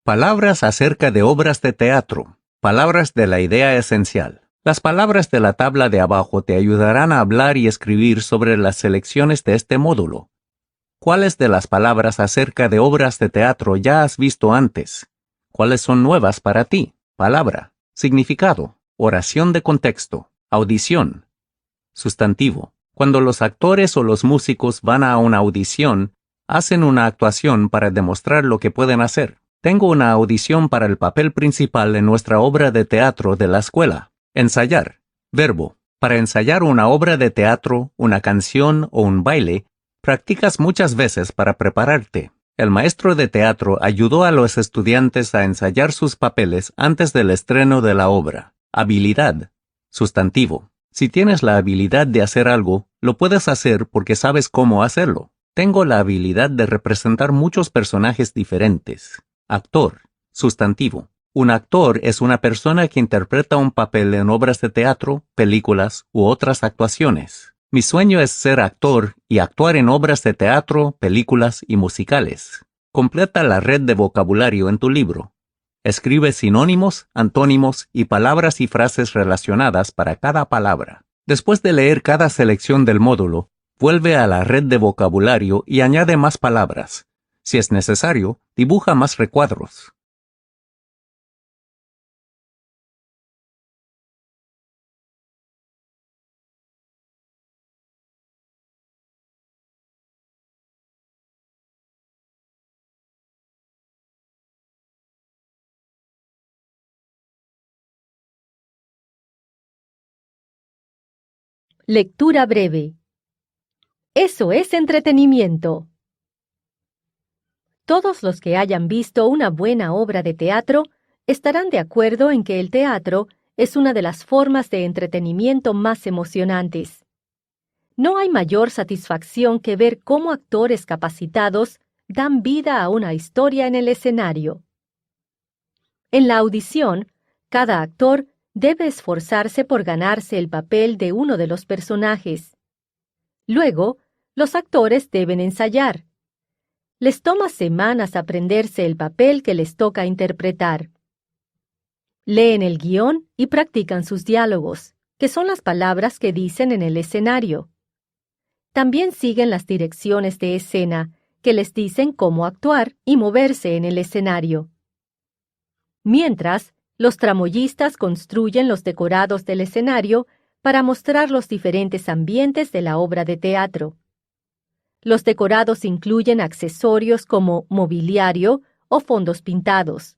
Palabras acerca de obras de teatro. Palabras de la idea esencial. Las palabras de la tabla de abajo te ayudarán a hablar y escribir sobre las selecciones de este módulo. ¿Cuáles de las palabras acerca de obras de teatro ya has visto antes? ¿Cuáles son nuevas para ti? Palabra, significado, oración de contexto, audición. Sustantivo. Cuando los actores o los músicos van a una audición, hacen una actuación para demostrar lo que pueden hacer. Tengo una audición para el papel principal en nuestra obra de teatro de la escuela. Ensayar. Verbo. Para ensayar una obra de teatro, una canción o un baile, practicas muchas veces para prepararte. El maestro de teatro ayudó a los estudiantes a ensayar sus papeles antes del estreno de la obra. Habilidad. Sustantivo. Si tienes la habilidad de hacer algo, lo puedes hacer porque sabes cómo hacerlo. Tengo la habilidad de representar muchos personajes diferentes. Actor. Sustantivo. Un actor es una persona que interpreta un papel en obras de teatro, películas u otras actuaciones. Mi sueño es ser actor y actuar en obras de teatro, películas y musicales. Completa la red de vocabulario en tu libro. Escribe sinónimos, antónimos y palabras y frases relacionadas para cada palabra. Después de leer cada selección del módulo, vuelve a la red de vocabulario y añade más palabras. Si es necesario, dibuja más recuadros. Lectura breve. Eso es entretenimiento. Todos los que hayan visto una buena obra de teatro estarán de acuerdo en que el teatro es una de las formas de entretenimiento más emocionantes. No hay mayor satisfacción que ver cómo actores capacitados dan vida a una historia en el escenario. En la audición, cada actor debe esforzarse por ganarse el papel de uno de los personajes. Luego, los actores deben ensayar. Les toma semanas aprenderse el papel que les toca interpretar. Leen el guión y practican sus diálogos, que son las palabras que dicen en el escenario. También siguen las direcciones de escena, que les dicen cómo actuar y moverse en el escenario. Mientras, los tramoyistas construyen los decorados del escenario para mostrar los diferentes ambientes de la obra de teatro. Los decorados incluyen accesorios como mobiliario o fondos pintados.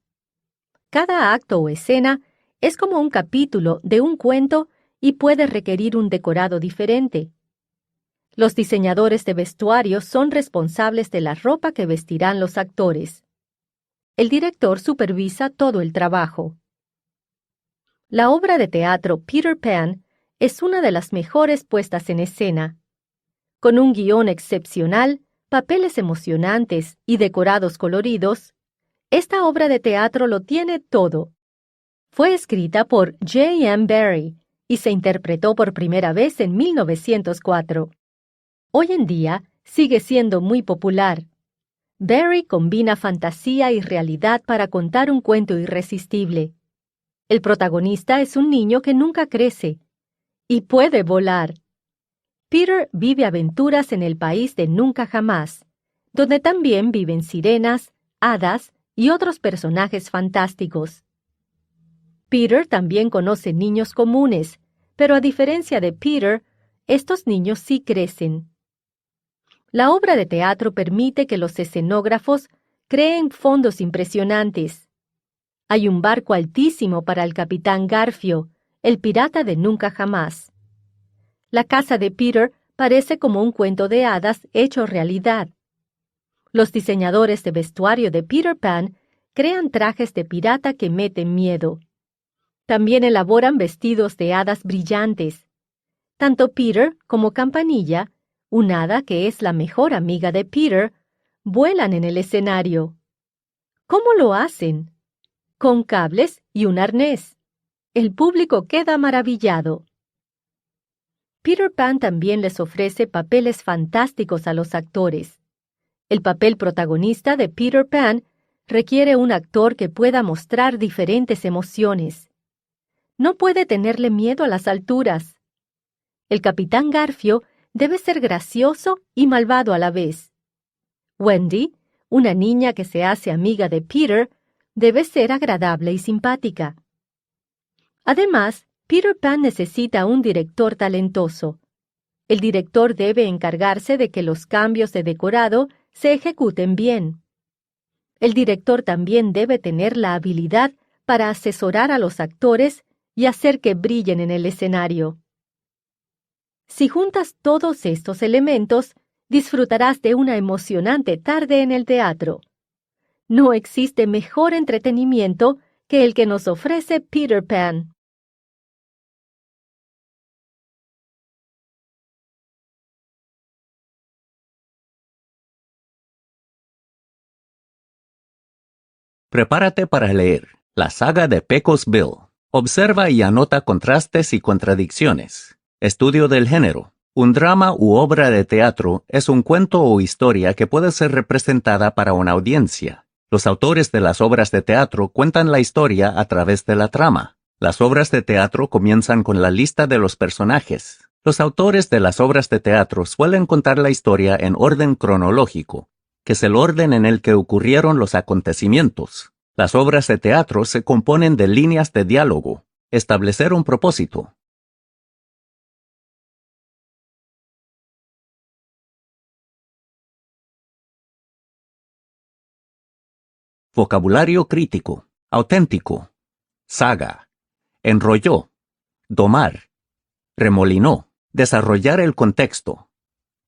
Cada acto o escena es como un capítulo de un cuento y puede requerir un decorado diferente. Los diseñadores de vestuario son responsables de la ropa que vestirán los actores. El director supervisa todo el trabajo. La obra de teatro Peter Pan es una de las mejores puestas en escena. Con un guión excepcional, papeles emocionantes y decorados coloridos, esta obra de teatro lo tiene todo. Fue escrita por J.M. Barrie y se interpretó por primera vez en 1904. Hoy en día sigue siendo muy popular. Barrie combina fantasía y realidad para contar un cuento irresistible. El protagonista es un niño que nunca crece y puede volar. Peter vive aventuras en el país de nunca jamás, donde también viven sirenas, hadas y otros personajes fantásticos. Peter también conoce niños comunes, pero a diferencia de Peter, estos niños sí crecen. La obra de teatro permite que los escenógrafos creen fondos impresionantes. Hay un barco altísimo para el capitán Garfio, el pirata de nunca jamás. La casa de Peter parece como un cuento de hadas hecho realidad. Los diseñadores de vestuario de Peter Pan crean trajes de pirata que meten miedo. También elaboran vestidos de hadas brillantes. Tanto Peter como Campanilla, un hada que es la mejor amiga de Peter, vuelan en el escenario. ¿Cómo lo hacen? Con cables y un arnés. El público queda maravillado. Peter Pan también les ofrece papeles fantásticos a los actores. El papel protagonista de Peter Pan requiere un actor que pueda mostrar diferentes emociones. No puede tenerle miedo a las alturas. El Capitán Garfio debe ser gracioso y malvado a la vez. Wendy, una niña que se hace amiga de Peter, debe ser agradable y simpática. Además, Peter Pan necesita un director talentoso. El director debe encargarse de que los cambios de decorado se ejecuten bien. El director también debe tener la habilidad para asesorar a los actores y hacer que brillen en el escenario. Si juntas todos estos elementos, disfrutarás de una emocionante tarde en el teatro. No existe mejor entretenimiento que el que nos ofrece Peter Pan. Prepárate para leer la saga de Pecos Bill. Observa y anota contrastes y contradicciones. Estudio del género. Un drama u obra de teatro es un cuento o historia que puede ser representada para una audiencia. Los autores de las obras de teatro cuentan la historia a través de la trama. Las obras de teatro comienzan con la lista de los personajes. Los autores de las obras de teatro suelen contar la historia en orden cronológico, que es el orden en el que ocurrieron los acontecimientos. Las obras de teatro se componen de líneas de diálogo. Establecer un propósito. Vocabulario crítico, auténtico, saga, enrolló, domar, remolinó, desarrollar el contexto.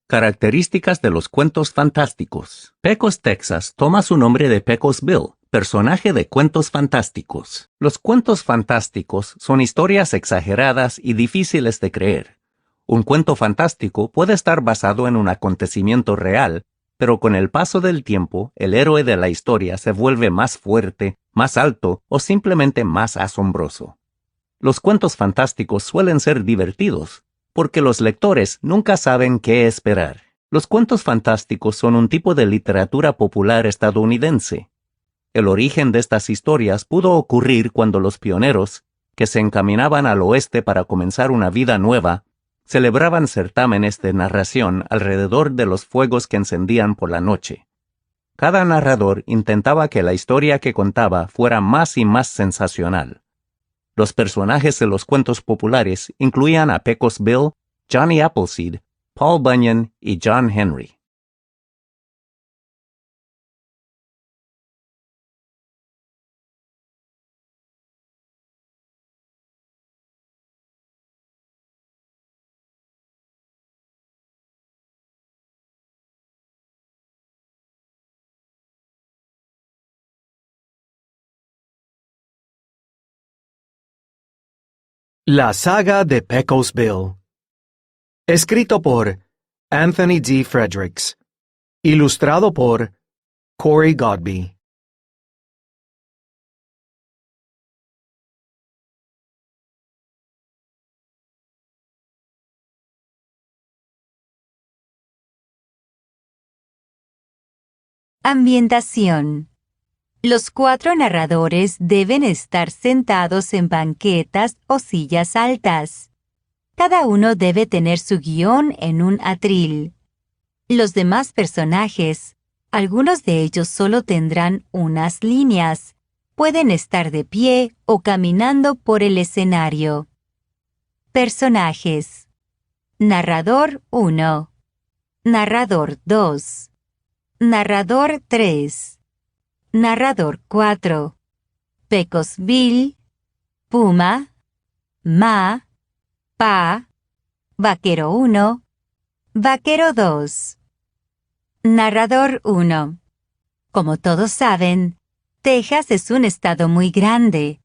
Características de los cuentos fantásticos. Pecos, Texas, toma su nombre de Pecos Bill, personaje de cuentos fantásticos. Los cuentos fantásticos son historias exageradas y difíciles de creer. Un cuento fantástico puede estar basado en un acontecimiento real, pero con el paso del tiempo, el héroe de la historia se vuelve más fuerte, más alto o simplemente más asombroso. Los cuentos fantásticos suelen ser divertidos, porque los lectores nunca saben qué esperar. Los cuentos fantásticos son un tipo de literatura popular estadounidense. El origen de estas historias pudo ocurrir cuando los pioneros, que se encaminaban al oeste para comenzar una vida nueva, celebraban certámenes de narración alrededor de los fuegos que encendían por la noche. Cada narrador intentaba que la historia que contaba fuera más y más sensacional. Los personajes de los cuentos populares incluían a Pecos Bill, Johnny Appleseed, Paul Bunyan y John Henry. La saga de Pecos Bill. Escrito por Anthony D. Fredericks. Ilustrado por Cory Godbey. Ambientación. Los 4 narradores deben estar sentados en banquetas o sillas altas. Cada uno debe tener su guión en un atril. Los demás personajes, algunos de ellos solo tendrán unas líneas. Pueden estar de pie o caminando por el escenario. Personajes. Narrador 1. Narrador 2. Narrador 3. Narrador 4. Pecos Bill, Puma, Ma, Pa, Vaquero 1, Vaquero 2. Narrador 1. Como todos saben, Texas es un estado muy grande.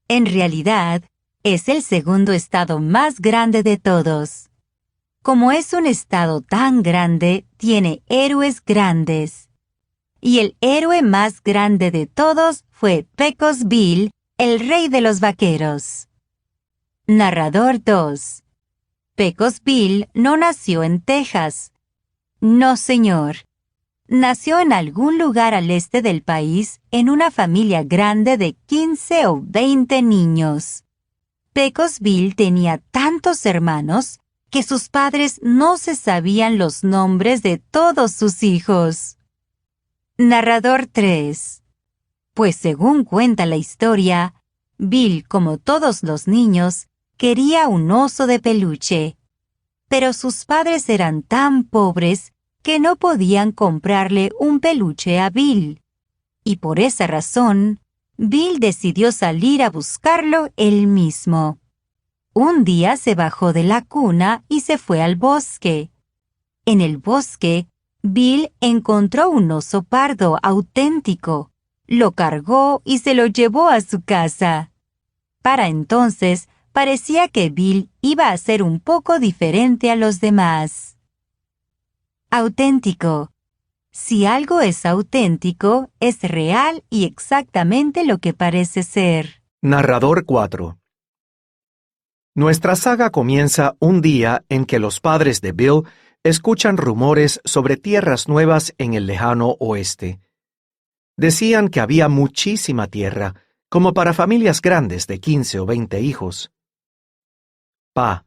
En realidad, es el segundo estado más grande de todos. Como es un estado tan grande, tiene héroes grandes. Y el héroe más grande de todos fue Pecos Bill, el rey de los vaqueros. Narrador 2. Pecos Bill no nació en Texas. No, señor. nació en algún lugar al este del país en una familia grande de 15 o 20 niños. Pecos Bill tenía tantos hermanos que sus padres no se sabían los nombres de todos sus hijos. Narrador 3. Pues según cuenta la historia, Bill, como todos los niños, quería un oso de peluche. Pero sus padres eran tan pobres que no podían comprarle un peluche a Bill. Y por esa razón, Bill decidió salir a buscarlo él mismo. Un día se bajó de la cuna y se fue al bosque. En el bosque, Bill encontró un oso pardo auténtico. Lo cargó y se lo llevó a su casa. Para entonces, parecía que Bill iba a ser un poco diferente a los demás. Auténtico. Si algo es auténtico, es real y exactamente lo que parece ser. Narrador 4. Nuestra saga comienza un día en que los padres de Bill escuchan rumores sobre tierras nuevas en el lejano oeste. Decían que había muchísima tierra, como para familias grandes de 15 o 20 hijos. Pa.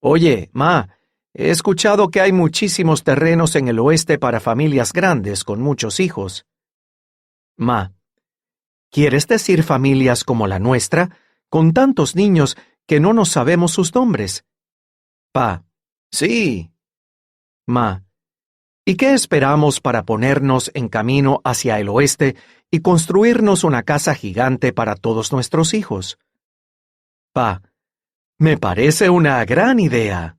Oye, ma, he escuchado que hay muchísimos terrenos en el oeste para familias grandes con muchos hijos. Ma. ¿Quieres decir familias como la nuestra, con tantos niños que no nos sabemos sus nombres? Pa. Sí. Ma. ¿Y qué esperamos para ponernos en camino hacia el oeste y construirnos una casa gigante para todos nuestros hijos? Pa. Me parece una gran idea.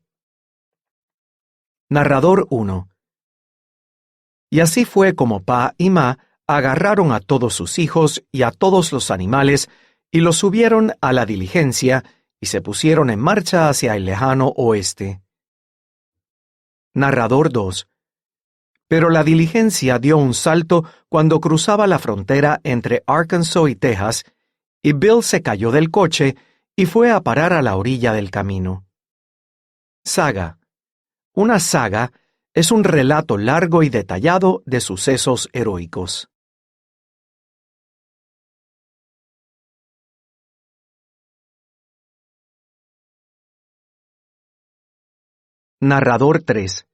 Narrador 1. Y así fue como Pa y Ma agarraron a todos sus hijos y a todos los animales y los subieron a la diligencia y se pusieron en marcha hacia el lejano oeste. Narrador 2. Pero la diligencia dio un salto cuando cruzaba la frontera entre Arkansas y Texas, y Bill se cayó del coche y fue a parar a la orilla del camino. Saga. Una saga es un relato largo y detallado de sucesos heroicos. Narrador 3.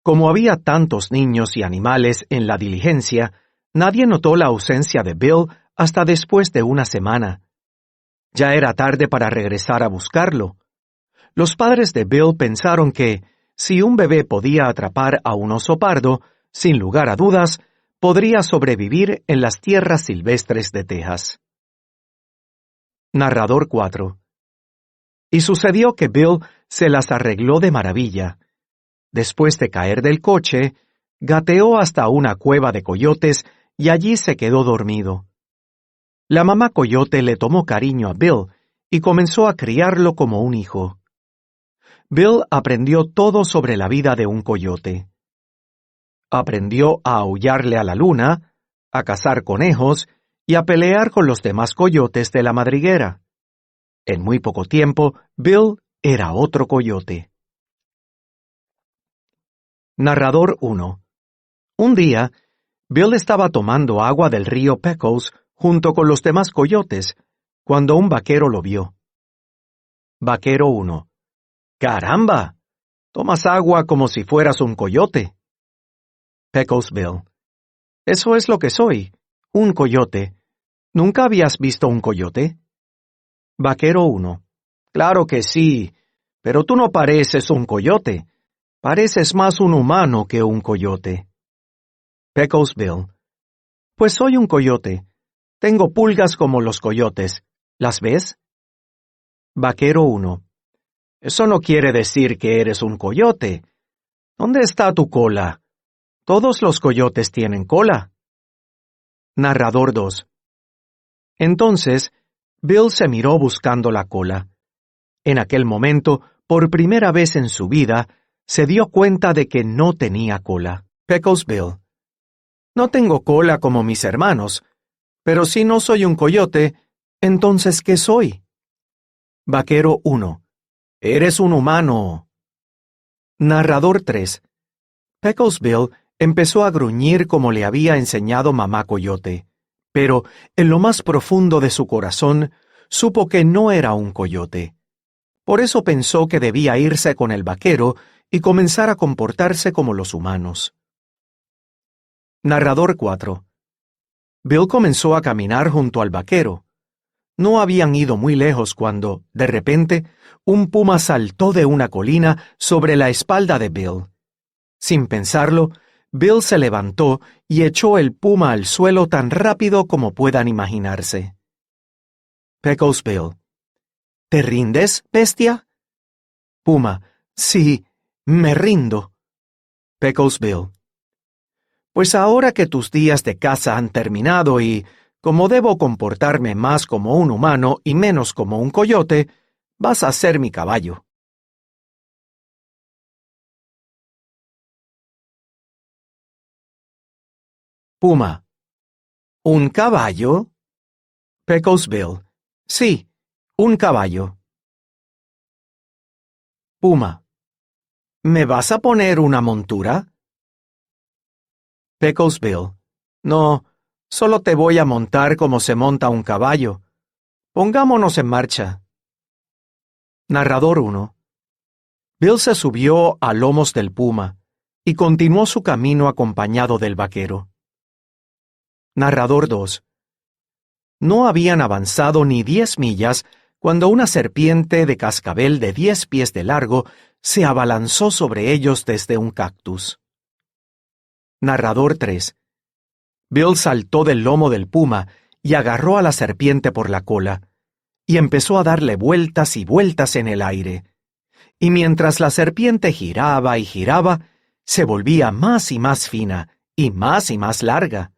Como había tantos niños y animales en la diligencia, nadie notó la ausencia de Bill hasta después de una semana. Ya era tarde para regresar a buscarlo. Los padres de Bill pensaron que, si un bebé podía atrapar a un oso pardo, sin lugar a dudas, podría sobrevivir en las tierras silvestres de Texas. Narrador 4. Y sucedió que Bill se las arregló de maravilla. Después de caer del coche, gateó hasta una cueva de coyotes y allí se quedó dormido. La mamá coyote le tomó cariño a Bill y comenzó a criarlo como un hijo. Bill aprendió todo sobre la vida de un coyote. Aprendió a aullarle a la luna, a cazar conejos y a pelear con los demás coyotes de la madriguera. En muy poco tiempo, Bill era otro coyote. Narrador 1. Un día, Bill estaba tomando agua del río Pecos junto con los demás coyotes, cuando un vaquero lo vio. Vaquero 1. ¡Caramba! Tomas agua como si fueras un coyote. Pecos Bill. Eso es lo que soy, un coyote. ¿Nunca habías visto un coyote? Vaquero 1. Claro que sí, pero tú no pareces un coyote. Pareces más un humano que un coyote. Pecos Bill. Pues soy un coyote. Tengo pulgas como los coyotes. ¿Las ves? Vaquero 1. Eso no quiere decir que eres un coyote. ¿Dónde está tu cola? Todos los coyotes tienen cola. Narrador 2. Entonces, Bill se miró buscando la cola. En aquel momento, por primera vez en su vida, se dio cuenta de que no tenía cola. Pecos Bill. No tengo cola como mis hermanos, pero si no soy un coyote, entonces ¿qué soy? Vaquero 1. Eres un humano. Narrador 3. Peckles Bill empezó a gruñir como le había enseñado Mamá Coyote, pero en lo más profundo de su corazón supo que no era un coyote. Por eso pensó que debía irse con el vaquero y comenzar a comportarse como los humanos. Narrador 4. Bill comenzó a caminar junto al vaquero. No habían ido muy lejos cuando, de repente, un puma saltó de una colina sobre la espalda de Bill. Sin pensarlo, Bill se levantó y echó el puma al suelo tan rápido como puedan imaginarse. Peckles Bill. ¿Te rindes, bestia? Puma. Sí, me rindo. Peckles Bill. Pues ahora que tus días de caza han terminado y, como debo comportarme más como un humano y menos como un coyote, vas a ser mi caballo. Puma. ¿Un caballo? Peckles Bill. Sí, un caballo. Puma. ¿Me vas a poner una montura? Peckles Bill. No, solo te voy a montar como se monta un caballo. Pongámonos en marcha. Narrador 1. Bill se subió a lomos del puma y continuó su camino acompañado del vaquero. Narrador 2. No habían avanzado ni 10 millas cuando una serpiente de cascabel de 10 pies de largo se abalanzó sobre ellos desde un cactus. Narrador 3. Bill saltó del lomo del puma y agarró a la serpiente por la cola, y empezó a darle vueltas y vueltas en el aire. Y mientras la serpiente giraba y giraba, se volvía más y más fina y más larga.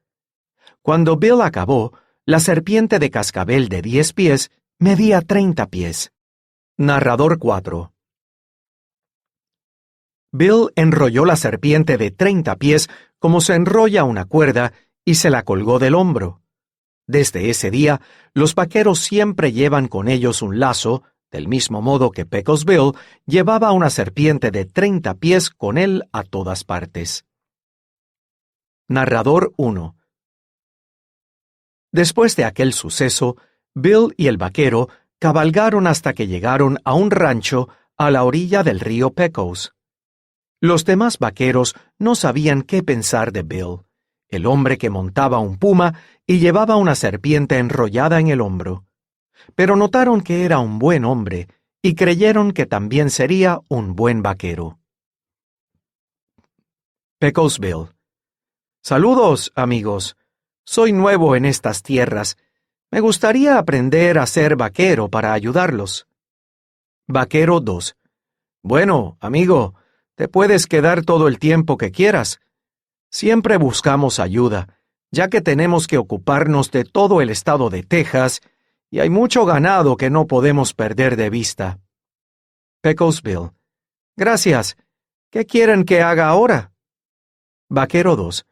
Cuando Bill acabó, la serpiente de cascabel de 10 pies medía 30 pies. Narrador 4. Bill enrolló la serpiente de 30 pies como se enrolla una cuerda y se la colgó del hombro. Desde ese día, los vaqueros siempre llevan con ellos un lazo, del mismo modo que Peckles Bill llevaba una serpiente de 30 pies con él a todas partes. Narrador 1. Después de aquel suceso, Bill y el vaquero cabalgaron hasta que llegaron a un rancho a la orilla del río Pecos. Los demás vaqueros no sabían qué pensar de Bill, el hombre que montaba un puma y llevaba una serpiente enrollada en el hombro. Pero notaron que era un buen hombre y creyeron que también sería un buen vaquero. Peckles Bill. Saludos, amigos. Soy nuevo en estas tierras. Me gustaría aprender a ser vaquero para ayudarlos. Vaquero 2. Bueno, amigo, te puedes quedar todo el tiempo que quieras. Siempre buscamos ayuda, ya que tenemos que ocuparnos de todo el estado de Texas y hay mucho ganado que no podemos perder de vista. Peckles Bill. Gracias. ¿Qué quieren que haga ahora? Vaquero 2.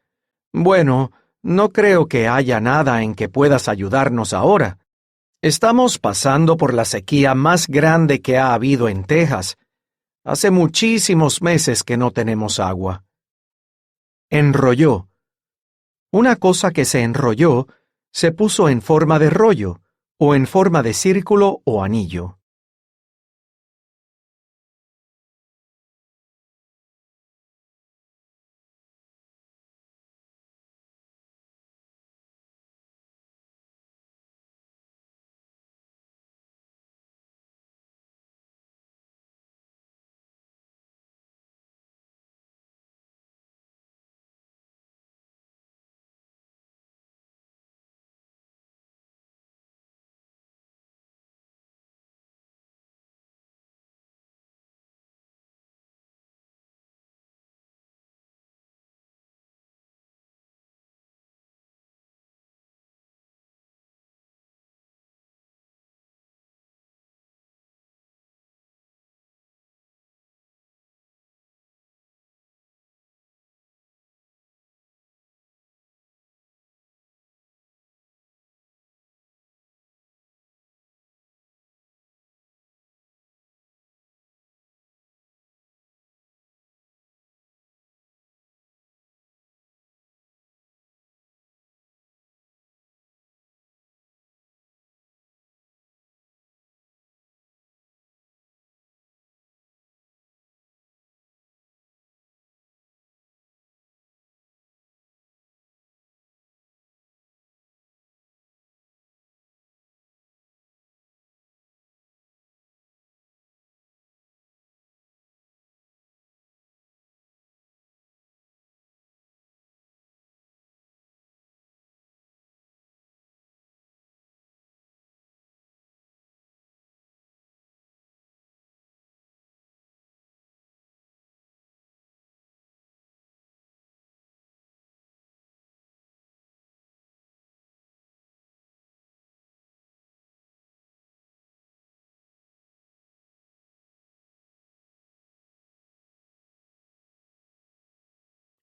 Bueno, no creo que haya nada en que puedas ayudarnos ahora. Estamos pasando por la sequía más grande que ha habido en Texas. Hace muchísimos meses que no tenemos agua. Enrolló. Una cosa que se enrolló se puso en forma de rollo, o en forma de círculo o anillo.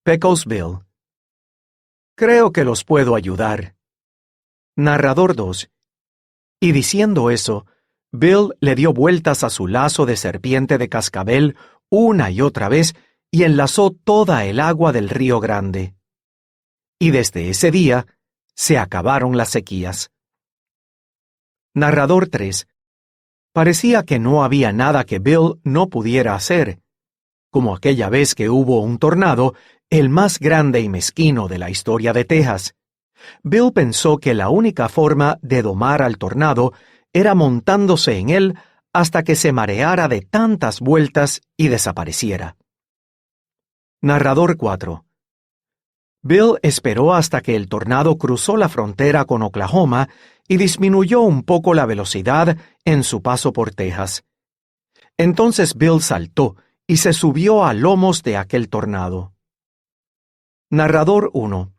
Pecos Bill. Creo que los puedo ayudar. Narrador 2. Y diciendo eso, Bill le dio vueltas a su lazo de serpiente de cascabel una y otra vez y enlazó toda el agua del río Grande. Y desde ese día se acabaron las sequías. Narrador 3. Parecía que no había nada que Bill no pudiera hacer. Como aquella vez que hubo un tornado, el más grande y mezquino de la historia de Texas. Bill pensó que la única forma de domar al tornado era montándose en él hasta que se mareara de tantas vueltas y desapareciera. Narrador 4. Bill esperó hasta que el tornado cruzó la frontera con Oklahoma y disminuyó un poco la velocidad en su paso por Texas. Entonces Bill saltó y se subió a lomos de aquel tornado. Narrador 1.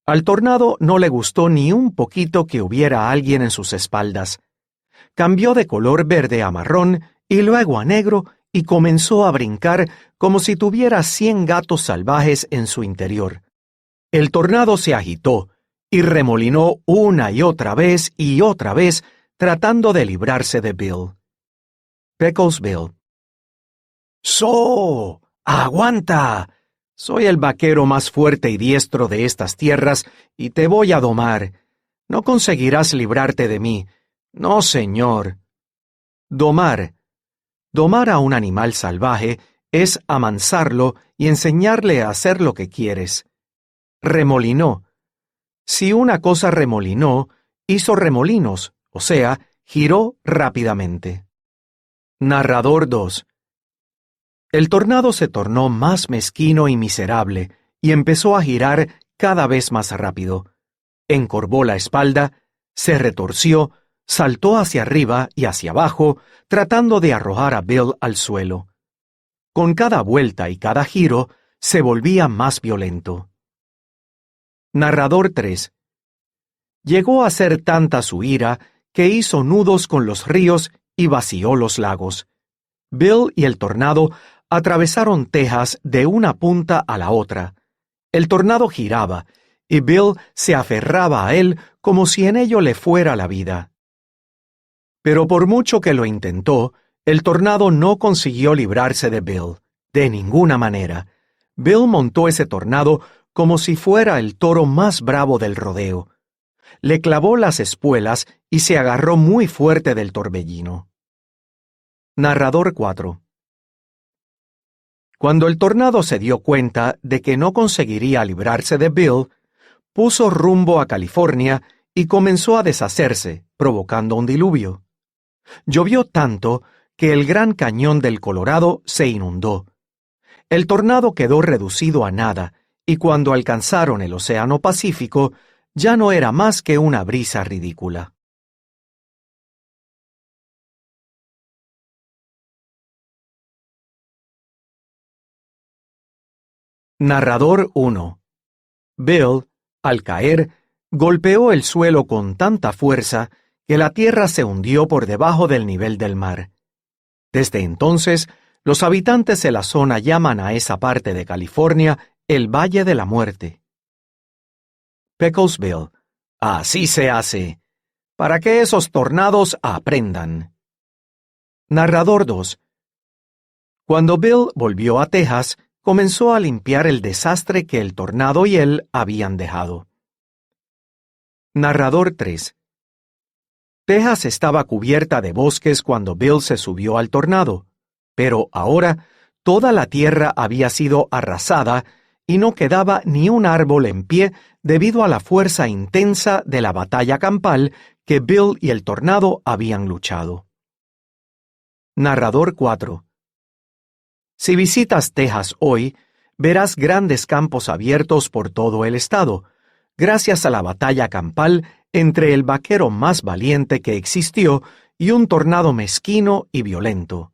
Al tornado no le gustó ni un poquito que hubiera alguien en sus espaldas. Cambió de color verde a marrón y luego a negro y comenzó a brincar como si tuviera 100 gatos salvajes en su interior. El tornado se agitó y remolinó una y otra vez, tratando de librarse de Bill. Pecos Bill. ¡So! ¡Aguanta! Soy el vaquero más fuerte y diestro de estas tierras y te voy a domar. No conseguirás librarte de mí. No, señor. Domar. Domar a un animal salvaje es amansarlo y enseñarle a hacer lo que quieres. Remolinó. Si una cosa remolinó, hizo remolinos, o sea, giró rápidamente. Narrador 2. El tornado se tornó más mezquino y miserable y empezó a girar cada vez más rápido. Encorvó la espalda, se retorció, saltó hacia arriba y hacia abajo, tratando de arrojar a Bill al suelo. Con cada vuelta y cada giro, se volvía más violento. Narrador 3. Llegó a ser tanta su ira que hizo nudos con los ríos y vació los lagos. Bill y el tornado atravesaron Texas de una punta a la otra. El tornado giraba, y Bill se aferraba a él como si en ello le fuera la vida. Pero por mucho que lo intentó, el tornado no consiguió librarse de Bill, de ninguna manera. Bill montó ese tornado como si fuera el toro más bravo del rodeo. Le clavó las espuelas y se agarró muy fuerte del torbellino. Narrador 4. Cuando el tornado se dio cuenta de que no conseguiría librarse de Bill, puso rumbo a California y comenzó a deshacerse, provocando un diluvio. Llovió tanto que el Gran Cañón del Colorado se inundó. El tornado quedó reducido a nada, y cuando alcanzaron el Océano Pacífico, ya no era más que una brisa ridícula. Narrador 1. Bill, al caer, golpeó el suelo con tanta fuerza que la tierra se hundió por debajo del nivel del mar. Desde entonces, los habitantes de la zona llaman a esa parte de California el Valle de la Muerte. Pecos Bill. Así se hace, para que esos tornados aprendan. Narrador 2. Cuando Bill volvió a Texas, comenzó a limpiar el desastre que el tornado y él habían dejado. Narrador 3. Texas estaba cubierta de bosques cuando Bill se subió al tornado, pero ahora toda la tierra había sido arrasada y no quedaba ni un árbol en pie debido a la fuerza intensa de la batalla campal que Bill y el tornado habían luchado. Narrador 4. Si visitas Texas hoy, verás grandes campos abiertos por todo el estado, gracias a la batalla campal entre el vaquero más valiente que existió y un tornado mezquino y violento.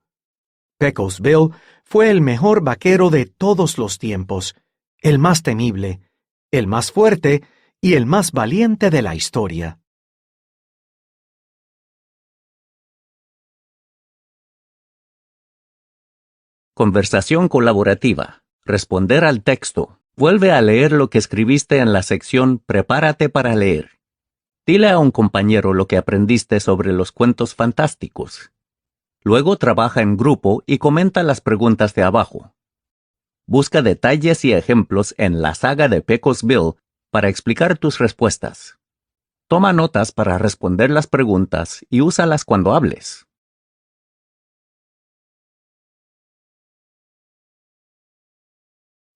Pecos Bill fue el mejor vaquero de todos los tiempos, el más temible, el más fuerte y el más valiente de la historia. Conversación colaborativa. Responder al texto. Vuelve a leer lo que escribiste en la sección Prepárate para leer. Dile a un compañero lo que aprendiste sobre los cuentos fantásticos. Luego trabaja en grupo y comenta las preguntas de abajo. Busca detalles y ejemplos en la saga de Pecos Bill para explicar tus respuestas. Toma notas para responder las preguntas y úsalas cuando hables.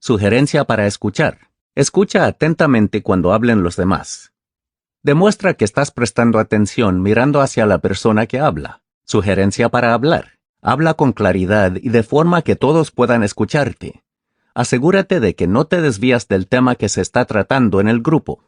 Sugerencia para escuchar. Escucha atentamente cuando hablen los demás. Demuestra que estás prestando atención mirando hacia la persona que habla. Sugerencia para hablar. Habla con claridad y de forma que todos puedan escucharte. Asegúrate de que no te desvías del tema que se está tratando en el grupo.